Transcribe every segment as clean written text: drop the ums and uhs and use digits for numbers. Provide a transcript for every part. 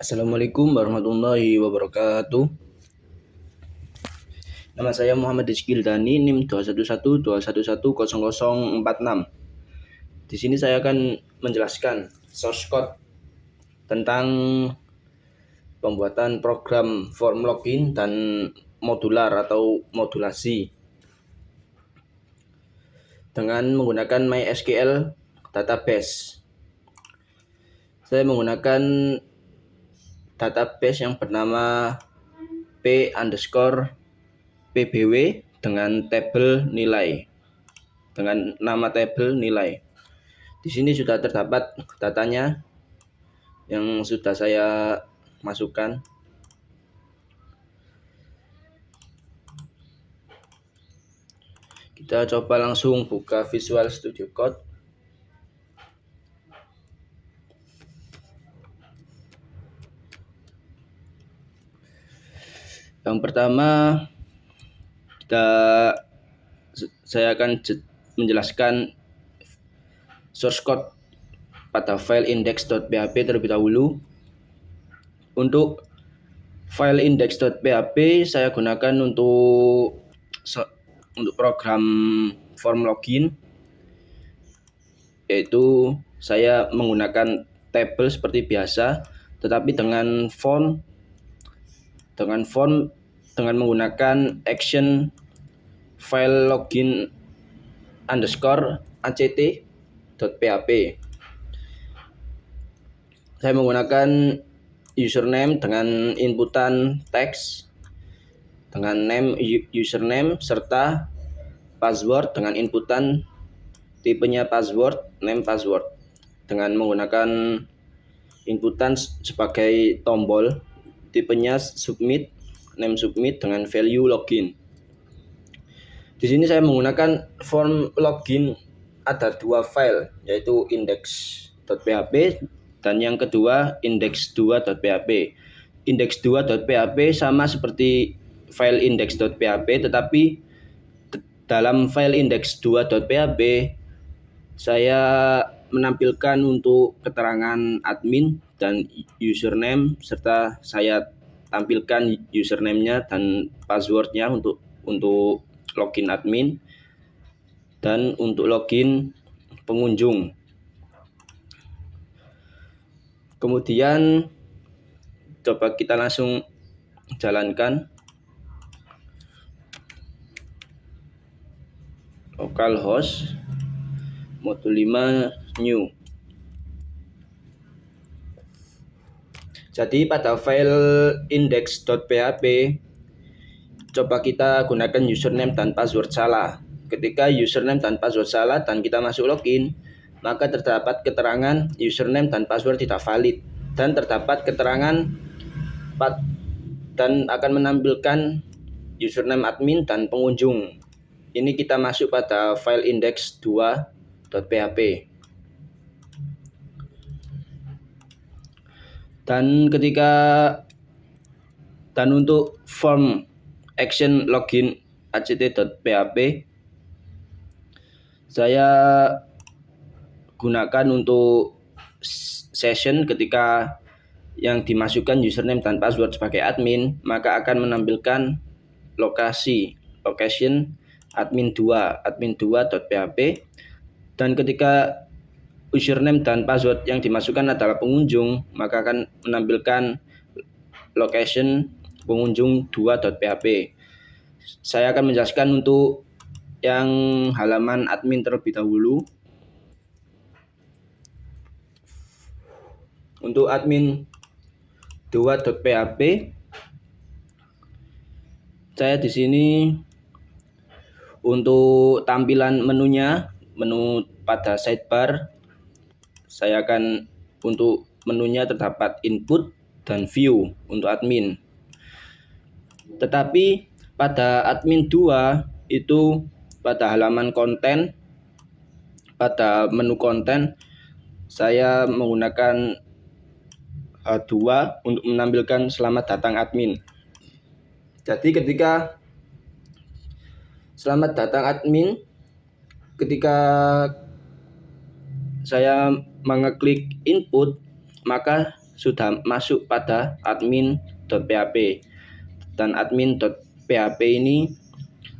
Assalamualaikum warahmatullahi wabarakatuh. Nama saya Muhammad Rizky Dani, NIM 21121100046. Di sini saya akan menjelaskan source code tentang pembuatan program form login dan modular atau modulasi dengan menggunakan MySQL database. Saya menggunakan database yang bernama p_pbw dengan nama tabel nilai. Di sini sudah terdapat datanya yang sudah saya masukkan. Kita coba langsung buka Visual Studio Code. Yang pertama, saya akan menjelaskan source code pada file index.php terlebih dahulu. Untuk file index.php saya gunakan untuk program form login, yaitu saya menggunakan tabel seperti biasa, tetapi dengan menggunakan action file login _act.php. Saya menggunakan username dengan inputan teks dengan name username serta password dengan inputan tipenya password, name password, dengan menggunakan inputan sebagai tombol tipenya submit, name submit dengan value login. Di sini saya menggunakan form login, ada dua file, yaitu index.php dan yang kedua index2.php. Index2.php sama seperti file index.php, tetapi dalam file index2.php saya menampilkan untuk keterangan admin dan username, serta saya tampilkan username-nya dan password-nya untuk login admin dan untuk login pengunjung. Kemudian coba kita langsung jalankan. Localhost modul 5 new. Jadi pada file index.php coba kita gunakan username dan password salah. Ketika username dan password salah dan kita masuk login, maka terdapat keterangan username dan password tidak valid dan terdapat keterangan dan akan menampilkan username admin dan pengunjung. Ini kita masuk pada file index2.php. Dan untuk form action login act.php saya gunakan untuk session. Ketika yang dimasukkan username dan password sebagai admin, maka akan menampilkan location admin2.php, dan ketika username dan password yang dimasukkan adalah pengunjung, maka akan menampilkan location pengunjung 2.php. Saya akan menjelaskan untuk yang halaman admin terlebih dahulu. Untuk admin 2.php, saya di sini untuk tampilan menu pada sidebar, saya akan untuk menunya terdapat input dan view untuk admin. Tetapi pada admin 2 itu pada halaman konten, pada menu konten saya menggunakan H2 untuk menampilkan selamat datang admin. Jadi ketika selamat datang admin, ketika saya mengeklik input, maka sudah masuk pada admin.php, dan admin.php ini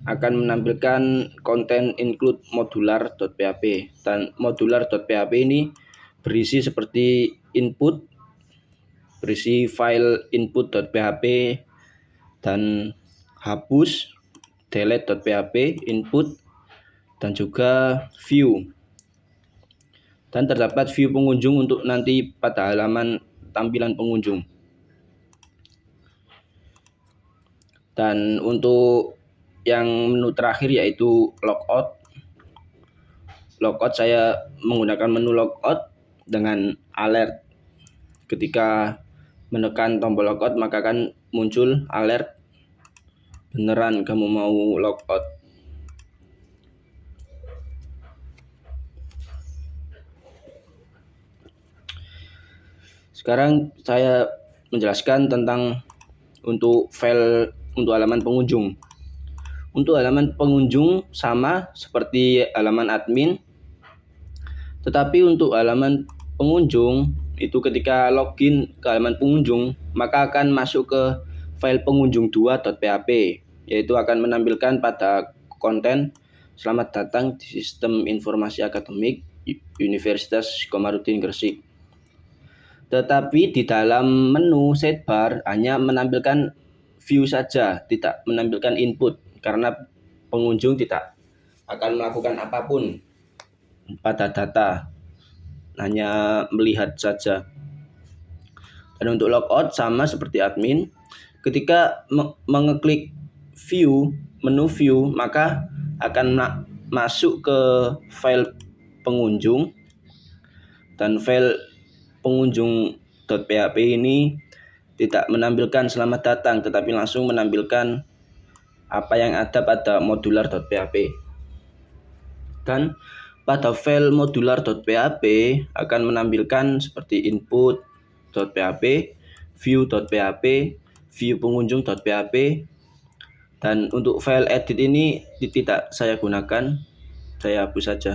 akan menampilkan konten include modular.php, dan modular.php ini berisi seperti input, berisi file input.php, dan hapus delete.php input, dan juga view. Dan terdapat view pengunjung untuk nanti pada halaman tampilan pengunjung. Dan untuk yang menu terakhir yaitu logout. Logout saya menggunakan menu logout dengan alert. Ketika menekan tombol logout maka akan muncul alert, beneran kamu mau logout. Sekarang saya menjelaskan tentang untuk file untuk halaman pengunjung. Untuk halaman pengunjung sama seperti halaman admin, tetapi untuk halaman pengunjung itu ketika login ke halaman pengunjung maka akan masuk ke file pengunjung2.php, yaitu akan menampilkan pada konten selamat datang di Sistem Informasi Akademik Universitas Komarudin Gresik. Tetapi di dalam menu sidebar hanya menampilkan view saja, tidak menampilkan input, karena pengunjung tidak akan melakukan apapun pada data, hanya melihat saja. Dan untuk logout sama seperti admin, ketika mengeklik view, menu view, maka akan masuk ke file pengunjung, dan file pengunjung.php ini tidak menampilkan selamat datang, tetapi langsung menampilkan apa yang ada pada modular.php. Dan pada file modular.php akan menampilkan seperti input.php, view.php, view pengunjung.php, dan untuk file edit ini tidak saya gunakan, saya hapus saja.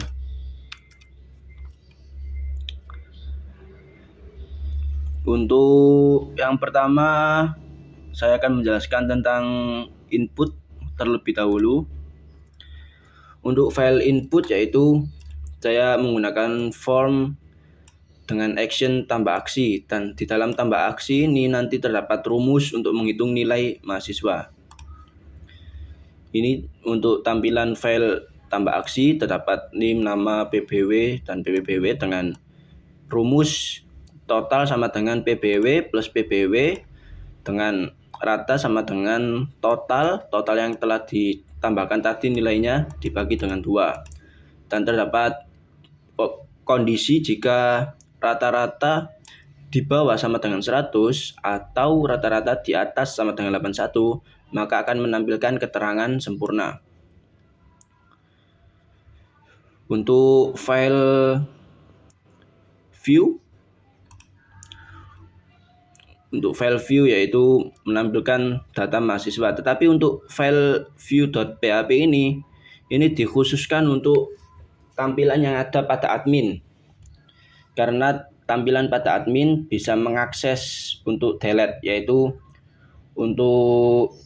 Untuk yang pertama, saya akan menjelaskan tentang input terlebih dahulu. Untuk file input yaitu saya menggunakan form dengan action tambah aksi, dan di dalam tambah aksi ini nanti terdapat rumus untuk menghitung nilai mahasiswa. Ini untuk tampilan file tambah aksi terdapat NIM, nama, PBW, dan PBW dengan rumus total sama dengan PBW plus PBW dengan rata sama dengan total yang telah ditambahkan tadi nilainya dibagi dengan 2. Dan terdapat kondisi jika rata-rata di bawah sama dengan 100 atau rata-rata di atas sama dengan 81, maka akan menampilkan keterangan sempurna. Untuk file view, yaitu menampilkan data mahasiswa. Tetapi untuk file view.php ini dikhususkan untuk tampilan yang ada pada admin. Karena tampilan pada admin bisa mengakses untuk delete, yaitu untuk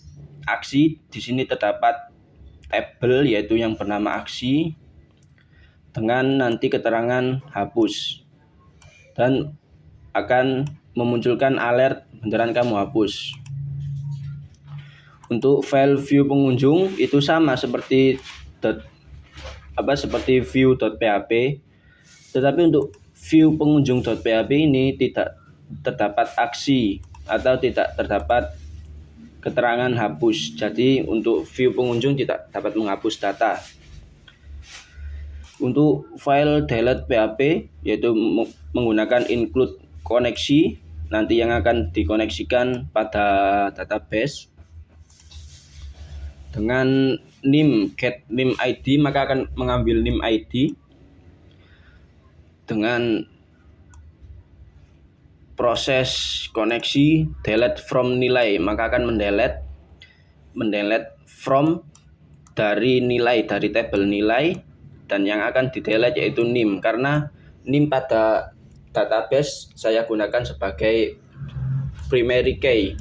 aksi di sini terdapat tabel yaitu yang bernama aksi dengan nanti keterangan hapus, dan akan memunculkan alert beneran kamu hapus. Untuk file view pengunjung itu sama seperti view.php, tetapi untuk view pengunjung.php ini tidak terdapat aksi atau tidak terdapat keterangan hapus. Jadi untuk view pengunjung tidak dapat menghapus data. Untuk file delete.php yaitu menggunakan include koneksi nanti yang akan dikoneksikan pada database dengan NIM get NIM ID, maka akan mengambil NIM ID dengan proses koneksi delete from nilai, maka akan mendelete from dari nilai, dari tabel nilai, dan yang akan di delete yaitu NIM, karena NIM pada database saya gunakan sebagai primary key,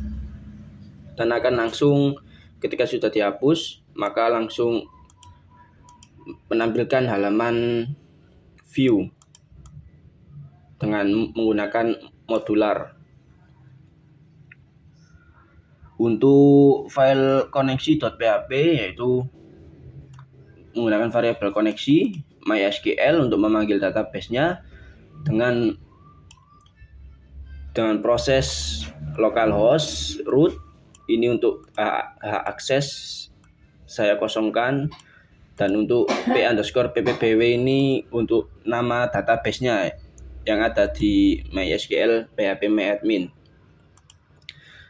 dan akan langsung ketika sudah dihapus maka langsung menampilkan halaman view dengan menggunakan modular. Untuk file koneksi.php yaitu menggunakan variabel koneksi MySQL untuk memanggil database-nya dengan proses localhost root. Ini untuk hak akses saya kosongkan, dan untuk p_ppbw ini untuk nama database-nya yang ada di MySQL php_myadmin.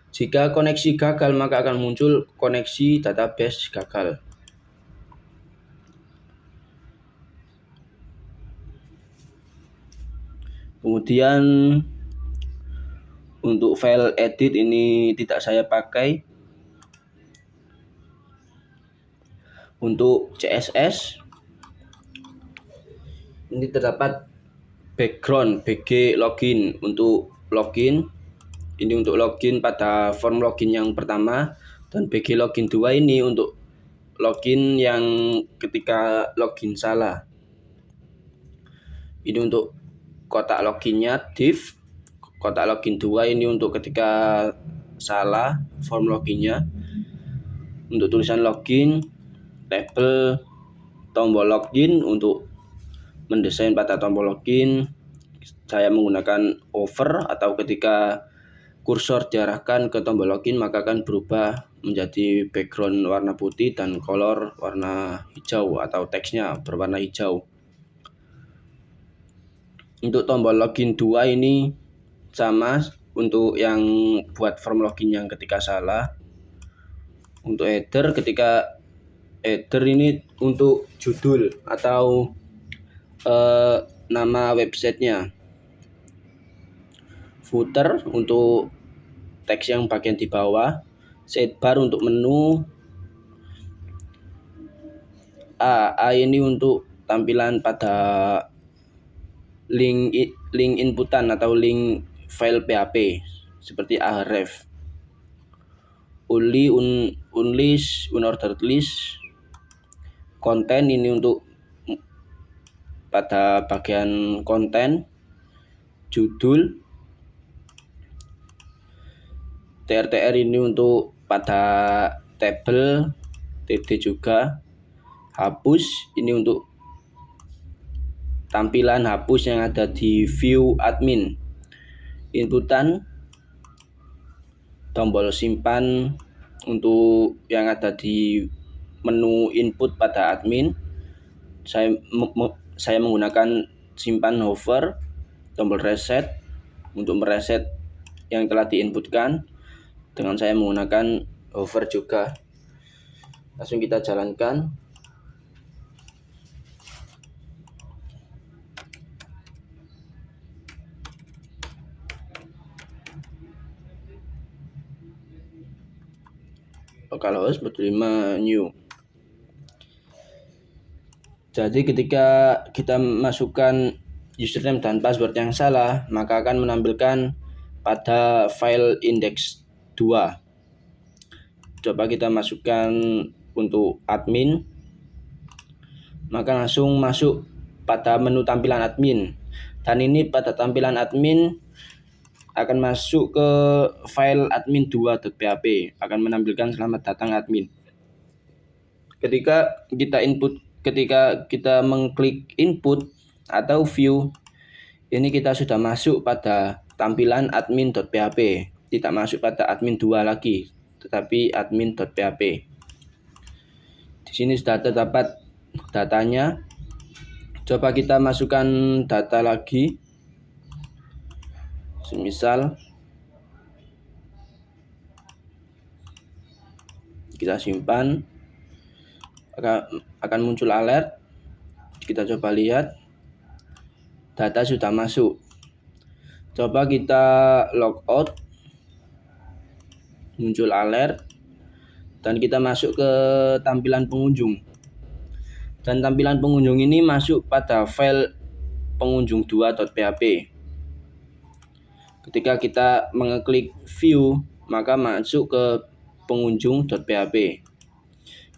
Jika koneksi gagal maka akan muncul koneksi database gagal. Kemudian untuk file edit ini tidak saya pakai. Untuk CSS ini terdapat background bg login untuk login. Ini untuk login pada form login yang pertama, dan bg login 2 ini untuk login yang ketika login salah. Ini untuk kotak loginnya div. Kotak login 2 ini untuk ketika salah form loginnya. Untuk tulisan login, label, tombol login. Untuk mendesain pada tombol login saya menggunakan hover, atau ketika kursor diarahkan ke tombol login maka akan berubah menjadi background warna putih dan color warna hijau atau teksnya berwarna hijau. Untuk tombol login 2 ini sama untuk yang buat form login yang ketika salah. Untuk header, ketika header ini untuk judul atau nama websitenya. Footer untuk teks yang bagian di bawah. Sidebar untuk menu. A ini untuk tampilan pada link inputan atau link file PHP seperti ahref. Only, unlist, unordered list. Konten ini untuk pada bagian konten. Judul. TRTR ini untuk pada tabel, TD juga. Hapus ini untuk tampilan hapus yang ada di view admin. Inputan, tombol simpan untuk yang ada di menu input pada admin. Saya menggunakan simpan hover. Tombol reset untuk mereset yang telah diinputkan dengan saya menggunakan hover juga. Langsung kita jalankan. Localhost 45 new. Jadi ketika kita masukkan username dan password yang salah, maka akan menampilkan pada file index 2. Coba kita masukkan untuk admin, maka langsung masuk pada menu tampilan admin. Dan ini pada tampilan admin akan masuk ke file admin2.php, akan menampilkan selamat datang admin. Ketika kita mengklik input atau view, ini kita sudah masuk pada tampilan admin.php, tidak masuk pada admin 2 lagi, tetapi admin.php. Di sini sudah terdapat datanya. Coba kita masukkan data lagi. Semisal kita simpan, akan muncul alert. Kita coba lihat, data sudah masuk. Coba kita logout, muncul alert, dan kita masuk ke tampilan pengunjung. Dan tampilan pengunjung ini masuk pada file pengunjung2.php. Ketika kita mengeklik view, maka masuk ke pengunjung.php.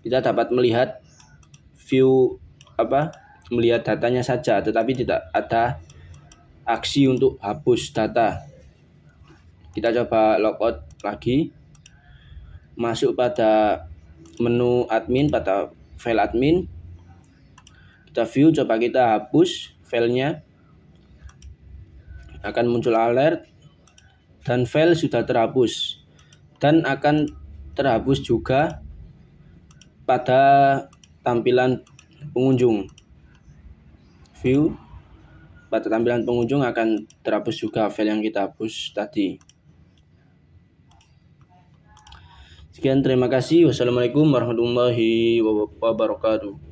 Kita dapat melihat view melihat datanya saja, tetapi tidak ada aksi untuk hapus data. Kita coba logout lagi, masuk pada menu admin, pada file admin, kita view, coba kita hapus filenya, akan muncul alert dan file sudah terhapus, dan akan terhapus juga pada tampilan pengunjung. View, pada tampilan pengunjung akan terhapus juga file yang kita hapus tadi. Sekian, terima kasih. Wassalamualaikum warahmatullahi wabarakatuh.